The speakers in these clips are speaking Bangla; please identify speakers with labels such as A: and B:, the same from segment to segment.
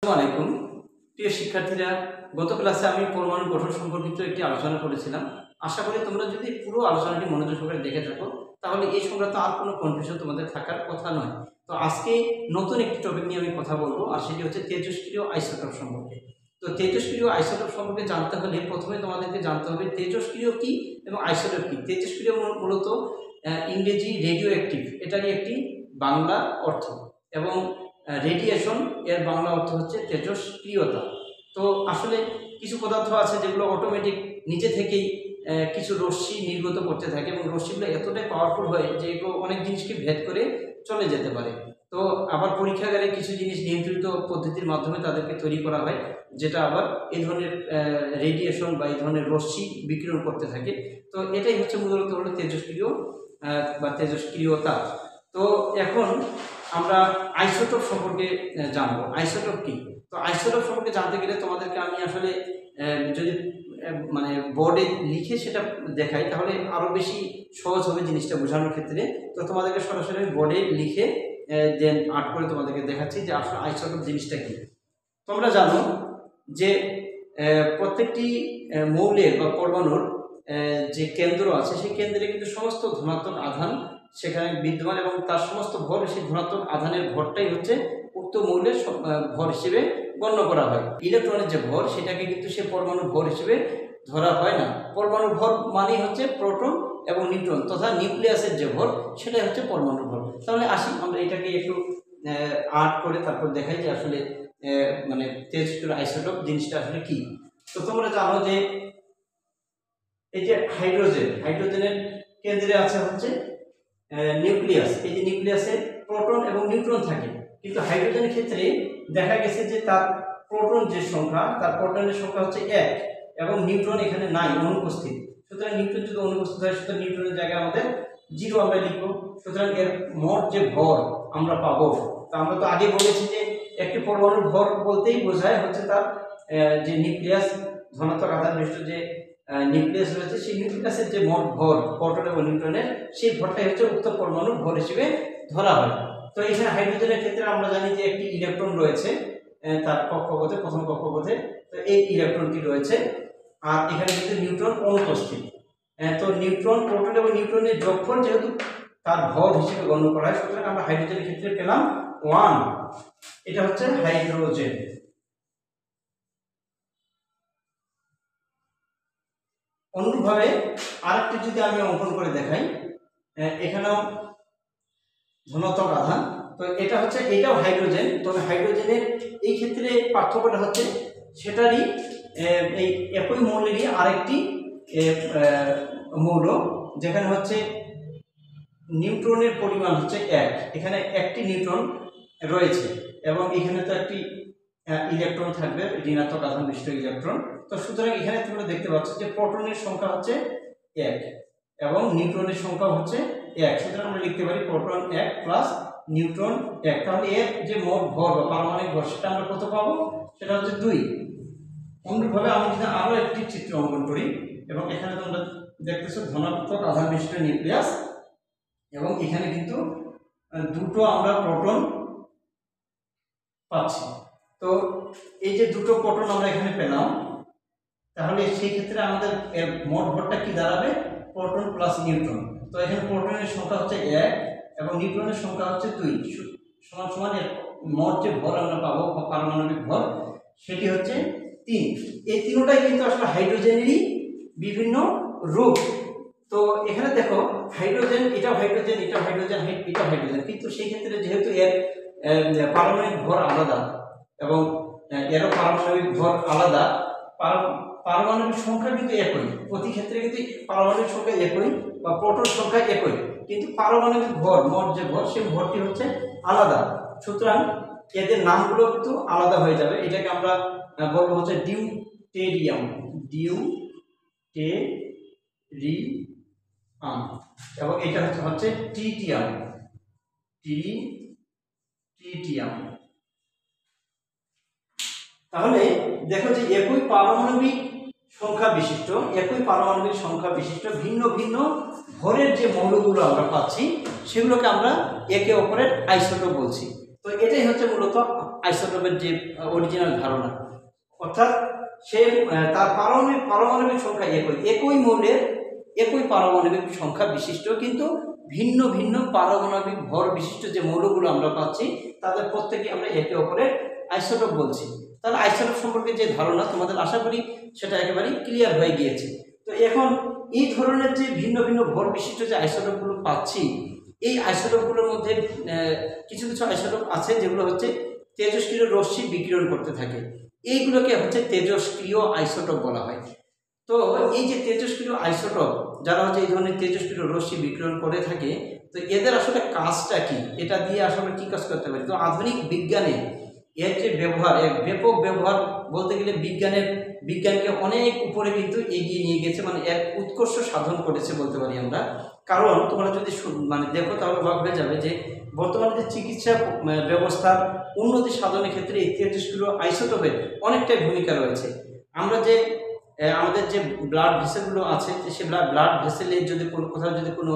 A: আসসালামু প্রিয় শিক্ষার্থীরা, গত ক্লাসে আমি পরমাণু গঠন সম্পর্কিত একটি আলোচনা করেছিলাম। আশা করি তোমরা যদি পুরো আলোচনাটি মনোযোগ সহকারে দেখে থাকো তাহলে এই সংক্রান্ত আর কোনো কনফিউশন তোমাদের থাকার কথা নয়। তো আজকে নতুন একটি টপিক নিয়ে আমি কথা বলবো, আর সেটি হচ্ছে তেজস্ক্রিয় আইসোটোপ সম্পর্কে। তো তেজস্ক্রিয় আইসোটোপ সম্পর্কে জানতে হলে প্রথমে তোমাদেরকে জানতে হবে তেজস্ক্রিয় কি এবং আইসোটোপ কি। তেজস্ক্রিয় মূলত ইংরেজি রেডিও অ্যাক্টিভ, এটারই একটি বাংলা অর্থ, এবং রেডিয়েশন এর বাংলা অর্থ হচ্ছে তেজস্ক্রিয়তা। তো আসলে কিছু পদার্থ আছে যেগুলো অটোমেটিক নিজে থেকেই কিছু রশ্মি নির্গত করতে থাকে, এবং রশ্মিগুলো এতটাই পাওয়ারফুল হয় যে এগুলো অনেক জিনিসকে ভেদ করে চলে যেতে পারে। তো আবার পরীক্ষাগারে কিছু জিনিস নিয়ন্ত্রিত পদ্ধতির মাধ্যমে তাদেরকে তৈরি করা হয়, যেটা আবার এই ধরনের রেডিয়েশন বা এই ধরনের রশ্মি বিকিরণ করতে থাকে। তো এটাই হচ্ছে মূলত হলো তেজস্ক্রিয় বা তেজস্ক্রিয়তা। তো এখন আমরা আইসোটোপ সম্পর্কে জানবো। আইসোটোপ কি? তো আইসোটোপ সম্পর্কে জানতে গেলে তোমাদেরকে আমি আসলে যদি মানে বোর্ডে লিখে সেটা দেখাই তাহলে আরো বেশি সহজ হবে জিনিসটা বোঝানোর ক্ষেত্রে। তো তোমাদেরকে সরাসরি বোর্ডে লিখে দেন আর্ট করে তোমাদেরকে দেখাচ্ছি যে আসলে আইসোটোপ জিনিসটা কি। তোমরা জানো যে প্রত্যেকটি মৌলের বা পরমাণুর যে কেন্দ্র আছে সেই কেন্দ্রে কিন্তু সমস্ত ধনাত্মক আধান সেখানে বিদ্যমান, এবং তার সমস্ত ভর, সেই ধনাত্মক আধানের ভরটাই হচ্ছে উক্ত মৌলের ভর হিসেবে গণ্য করা হয়। ইলেকট্রনের যে ভর সেটাকে কিন্তু সে পরমাণু ভর হিসেবে ধরা হয় না। পরমাণু ভর মানেই হচ্ছে প্রোটন এবং নিউট্রন তথা নিউক্লিয়াসের যে ভর সেটাই হচ্ছে পরমাণু ভর। তাহলে আসি আমরা এটাকে একটু আর্ট করে তারপর দেখাই যে আসলে মানে তেজস্ক্রিয় আইসোটোপ জিনিসটা আসলে কি। তো তোমরা জানো যে এই যে হাইড্রোজেনের কেন্দ্রে আছে হচ্ছে নিউক্লিয়াস। এই যে নিউক্লিয়াসে প্রোটন এবং নিউট্রন থাকে, কিন্তু হাইড্রোজেনের ক্ষেত্রে দেখা গেছে যে তার প্রোটন যে সংখ্যা, তার প্রোটনের সংখ্যা হচ্ছে 1 এবং নিউট্রন এখানে নাই, অনুপস্থিত। সুতরাং নিউট্রন যদি অনুপস্থিত হয় সুতরাং নিউট্রনের জায়গায় আমাদের 0 আমরা লিখবো। সুতরাং এর মোট যে ভর আমরা পাবো, তা আমরা তো আগে বলেছি যে একটি পরমাণুর ভর বলতেই বোঝায় হচ্ছে তার যে নিউক্লিয়াস, ধনাত্মক আধান বিশিষ্ট যে নিউক্লিয়াস রয়েছে সেই নিউক্লিয়াসের যে মোট ভর প্রোটন এবং নিউট্রনের, সেই ভরটাই হচ্ছে উক্ত পরমাণুর ভর হিসেবে ধরা হয়। তো এখানে হাইড্রোজেনের ক্ষেত্রে আমরা জানি যে একটি ইলেকট্রন রয়েছে তার কক্ষপথে, প্রথম কক্ষপথে। তো এই ইলেকট্রনটি রয়েছে, আর এখানে কিন্তু নিউট্রন অনুপস্থিত। তো নিউট্রন, প্রোটন এবং নিউট্রনের যোগফল যেহেতু তার ভর হিসেবে গণ্য করা হয়, সুতরাং আমরা হাইড্রোজেনের ক্ষেত্রে পেলাম 1। এটা হচ্ছে হাইড্রোজেন। অনুরূপভাবে আরেকটি যদি আমি অঙ্কন করে দেখাই, এখানেও ধনাত্মক আধান। তো এটা হচ্ছে, এটাও হাইড্রোজেন, তবে হাইড্রোজেনের এই ক্ষেত্রে পার্থক্যটা হচ্ছে সেটারই এই একই মৌলেরই আরেকটি মৌল, যেখানে হচ্ছে নিউট্রনের পরিমাণ হচ্ছে 1। এখানে একটি নিউট্রন রয়েছে এবং এখানে তো একটি ইলেকট্রন থাকবে, ঋণাত্মক আধান বিশিষ্ট ইলেকট্রন। তো সুতরাং এখানে তোমরা দেখতে পাচ্ছ যে প্রোটনের সংখ্যা হচ্ছে 1 এবং নিউট্রনের সংখ্যা হচ্ছে 1। সুতরাং আমরা লিখতে পারি প্রোটন 1 প্লাস নিউট্রন 1। তাহলে এর যে মোট ভর বা পারমাণবিক ভর সেটা আমরা কত পাবো? সেটা হচ্ছে 2। অনুরূপভাবে আমি যদি আরো একটি চিত্র অঙ্কন করি, এবং এখানে তোমরা দেখতেছো ধনাত্মক আধান বিশিষ্ট নিউক্লিয়াস, এবং এখানে কিন্তু দুটো আমরা প্রোটন পাচ্ছি। তো এই যে দুটো প্রোটন আমরা এখানে পেলাম, তাহলে সেই ক্ষেত্রে আমাদের মোট ভরটা কি দাঁড়াবে? Proton plus neutron. তো এখানে প্রোটনের সংখ্যা হচ্ছে 1 এবং নিউট্রনের সংখ্যা হচ্ছে 2, সমান সমান এর মোট যে ভর আমরা পাবো পারমাণবিক ভর সেটি হচ্ছে 3। এই তিনটাই কিন্তু আসলে হাইড্রোজেনেরই বিভিন্ন রূপ। তো এখানে দেখো হাইড্রোজেন, এটাও হাইড্রোজেন, এটাও হাইড্রোজেন, এটাও হাইড্রোজেন, কিন্তু সেই ক্ষেত্রে যেহেতু এর পারমাণবিক ভর আলাদা এবং এরও পারমাণবিক ভর আলাদা, পারমাণবিক সংখ্যা কিন্তু একই, প্রতি ক্ষেত্রে কিন্তু পারমাণবিক সংখ্যা একই বা প্রোটন সংখ্যা একই, কিন্তু পারমাণবিক ভর, মোট যে ভর সেই ভরটি হচ্ছে আলাদা। সুতরাং এদের নামগুলো কিন্তু আলাদা হয়ে যাবে। এটাকে আমরা বলবো হচ্ছে ডিউটেরিয়াম, এবং এটা হচ্ছে ট্রিটিয়াম। তাহলে দেখো যে একই পারমাণবিক সংখ্যা বিশিষ্ট ভিন্ন ভিন্ন ভরের যে মৌলগুলো আমরা পাচ্ছি সেগুলোকে আমরা একে অপরের আইসোটোপ বলছি। তো এটাই হচ্ছে মূলত আইসোটোপের যে অরিজিনাল ধারণা, অর্থাৎ সে তার পারমাণবিক সংখ্যা একই মৌলের একই পারমাণবিক সংখ্যা বিশিষ্ট কিন্তু ভিন্ন ভিন্ন পারমাণবিক ভর বিশিষ্ট যে মৌলগুলো আমরা পাচ্ছি তাদের প্রত্যেকে আমরা একে অপরের আইসোটোপ বলছি। তাহলে আইসোটোপ সম্পর্কে যে ধারণা তোমাদের আশা করি সেটা একেবারেই ক্লিয়ার হয়ে গিয়েছে। তো এখন এই ধরনের যে ভিন্ন ভিন্ন ভর বিশিষ্ট যে আইসোটোপগুলো পাচ্ছি, এই আইসোটোপগুলোর মধ্যে কিছু কিছু আইসোটোপ আছে যেগুলো হচ্ছে তেজস্ক্রিয় রশ্মি বিকিরণ করতে থাকে, এইগুলোকে হচ্ছে তেজস্ক্রিয় আইসোটোপ বলা হয়। তো এই যে তেজস্ক্রিয় আইসোটোপ যারা হচ্ছে এই ধরনের তেজস্ক্রিয় রশ্মি বিকিরণ করে থাকে, তো এদের আসলে কাজটা কি, এটা দিয়ে আসলে কি কাজ করতে পারি? তো আধুনিক বিজ্ঞানে এর যে ব্যবহার, এর ব্যাপক ব্যবহার বলতে গেলে বিজ্ঞানকে অনেক উপরে কিন্তু এগিয়ে নিয়ে গেছে, মানে এক উৎকর্ষ সাধন করেছে বলতে পারি আমরা। কারণ তোমরা যদি মানে দেখো তাহলে অবাক হয়ে যাবে যে বর্তমানে যে চিকিৎসা ব্যবস্থার উন্নতি সাধনের ক্ষেত্রে এই তেজস্ক্রিয় আইসোটোপের অনেকটাই ভূমিকা রয়েছে। আমরা যে আমাদের যে ব্লাড ভেসেলগুলো আছে, সে ব্লাড ভেসেলে যদি কোথাও যদি কোনো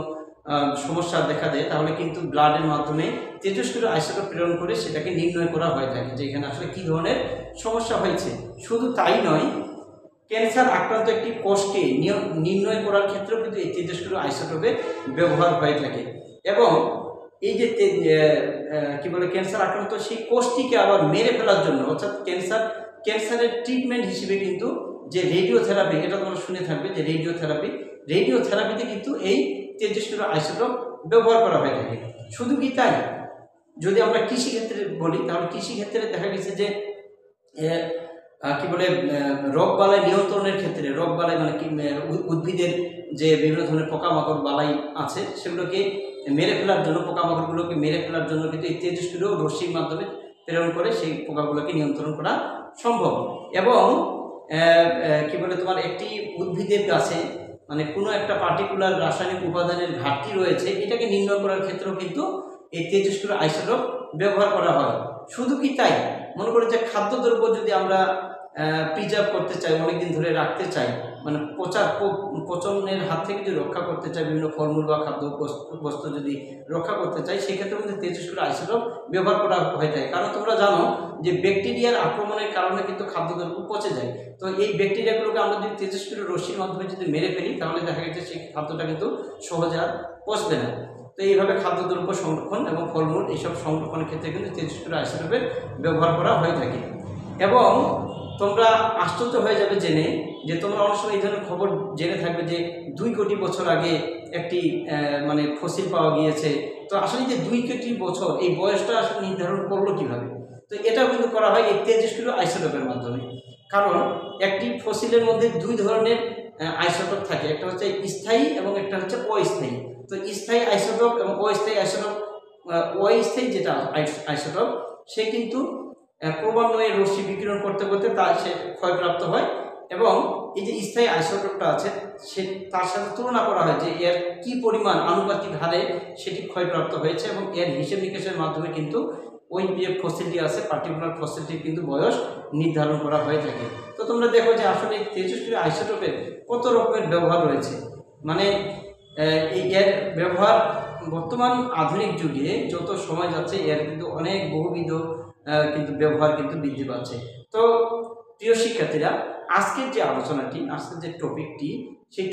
A: সমস্যা দেখা দেয় তাহলে কিন্তু ব্লাডের মাধ্যমে তেজস্ক্রিয় আইসোটোপ প্রেরণ করে সেটাকে নির্ণয় করা হয়ে থাকে যে এখানে আসলে কী ধরনের সমস্যা হয়েছে। শুধু তাই নয়, ক্যান্সার আক্রান্ত একটি কোষকে নির্ণয় করার ক্ষেত্রেও কিন্তু এই তেজস্ক্রিয় আইসোটোপের ব্যবহার হয়ে থাকে। এবং এই যে কি বলে ক্যান্সার আক্রান্ত সেই কোষটিকে আবার মেরে ফেলার জন্য, অর্থাৎ ক্যান্সারের ট্রিটমেন্ট হিসেবে কিন্তু যে রেডিওথেরাপি, এটা তোমরা শুনে থাকবে যে রেডিওথেরাপিতে কিন্তু এই তেজস্ক্রিয় আইসোটোপ ব্যবহার করা হয়ে থাকে। শুধু কি তাই, যদি আমরা কৃষিক্ষেত্রে বলি তাহলে কৃষিক্ষেত্রে দেখা গেছে যে কি বলে রোগবালাই নিয়ন্ত্রণের ক্ষেত্রে, রোগবালাই মানে কি উদ্ভিদের যে বিভিন্ন ধরনের পোকামাকড় বালাই আছে সেগুলোকে মেরে ফেলার জন্য, পোকামাকড়গুলোকে মেরে ফেলার জন্য কিন্তু এই তেজস্ক্রিয় রশ্মির মাধ্যমে প্রেরণ করে সেই পোকাগুলোকে নিয়ন্ত্রণ করা সম্ভব। এবং কি বলে তোমার একটি উদ্ভিদের গাছে মানে কোনো একটা পার্টিকুলার রাসায়নিক উপাদানের ঘাটতি রয়েছে, এটাকে নির্ণয় করার ক্ষেত্রেও কিন্তু এই তেজস্ক্রিয় আইসোটোপ ব্যবহার করা হয়। শুধু কি তাই, মনে করি যে খাদ্যদ্রব্য যদি আমরা প্রিজার্ভ করতে চাই, অনেকদিন ধরে রাখতে চাই, মানে পচনের হাত থেকে যদি রক্ষা করতে চাই, বিভিন্ন ফলমূল বা খাদ্য বস্তু যদি রক্ষা করতে চাই, সেক্ষেত্রে কিন্তু তেজস্ক্রিয় আইসোটোপ ব্যবহার করা হয়ে থাকে। কারণ তোমরা জানো যে ব্যাকটেরিয়ার আক্রমণের কারণে কিন্তু খাদ্যদ্রব্য পচে যায়। তো এই ব্যাকটেরিয়াগুলোকে আমরা যদি তেজস্ক্রিয় রশ্মির মাধ্যমে যদি মেরে ফেলি তাহলে দেখা গেছে সেই খাদ্যটা কিন্তু সহজে আর পচবে না। তো এইভাবে খাদ্যদ্রব্য সংরক্ষণ এবং ফলমূল এইসব সংরক্ষণের ক্ষেত্রে কিন্তু তেজস্ক্রিয় আইসোটোপের ব্যবহার করা হয়ে থাকে। এবং তোমরা আশ্চর্য হয়ে যাবে জেনে যে তোমরা অনেক সময় এই ধরনের খবর জেনে থাকবে যে 2 কোটি বছর আগে একটি মানে ফসিল পাওয়া গিয়েছে। তো আসলে যে 2 কোটি বছর এই বয়সটা আসলে নির্ধারণ করলো কিভাবে? তো এটাও কিন্তু করা হয় এই তেজস্ক্রিয় আইসোটোপের মাধ্যমে। কারণ একটি ফসিলের মধ্যে 2 ধরনের আইসোটোপ থাকে, একটা হচ্ছে স্থায়ী এবং একটা হচ্ছে অস্থায়ী। তো স্থায়ী আইসোটোপ এবং অস্থায়ী আইসোটোপ, অস্থায়ী যেটা আইসোটোপ সে কিন্তু ক্রমান্বয়ে রশ্মি বিকিরণ করতে করতে সে ক্ষয়প্রাপ্ত হয়। এবং এই যে স্থায়ী আইসোটোপটা আছে সে তার সাথে তুলনা করা হয় যে এর কি পরিমাণ আনুপাতিক হারে সেটি ক্ষয়প্রাপ্ত হয়েছে, এবং এর হিসেব নিকেশের মাধ্যমে কিন্তু ওই যে ফসিলটি আছে পার্টিকুলার ফসিলটির কিন্তু বয়স নির্ধারণ করা হয়ে থাকে। তো তোমরা দেখো যে আসলে তেজস্ক্রিয় আইসোটোপের কত রকমের ব্যবহার রয়েছে, মানে এর ব্যবহার বর্তমান আধুনিক যুগে যত সময় যাচ্ছে এর কিন্তু অনেক বহুবিধ কিন্তু ব্যবহার কিন্তু বৃদ্ধি পাচ্ছে। তো প্রিয় শিক্ষার্থীরা, আজকের যে আলোচনাটি, আজকের যে টপিকটি, সেই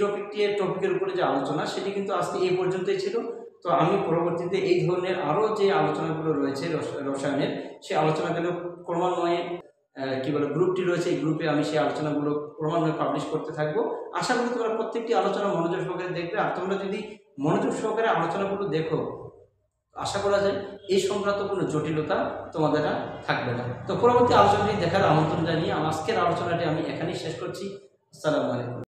A: টপিকের উপরে যে আলোচনা সেটি কিন্তু আজকে এই পর্যন্তই ছিল। তো আমি পরবর্তীতে এই ধরনের আরও যে আলোচনাগুলো রয়েছে রসায়নের, সেই আলোচনাগুলো ক্রমান্বয়ে কি বলে গ্রুপটি রয়েছে, এই গ্রুপে আমি সেই আলোচনাগুলো ক্রমান্বয়ে পাবলিশ করতে থাকবো। আশা করি তোমরা প্রত্যেকটি আলোচনা মনোযোগ সহকারে দেখবে। আর তোমরা যদি মনোযোগ সহকারে আলোচনাগুলো দেখো, আশা করা যায় এই সংক্রান্ত কোনো জটিলতা তোমাদের আর থাকবে না। তো পরবর্তী আলোচনাটি দেখার আমন্ত্রণ জানিয়ে আজকের আলোচনাটি আমি এখানেই শেষ করছি। আসসালামু আলাইকুম।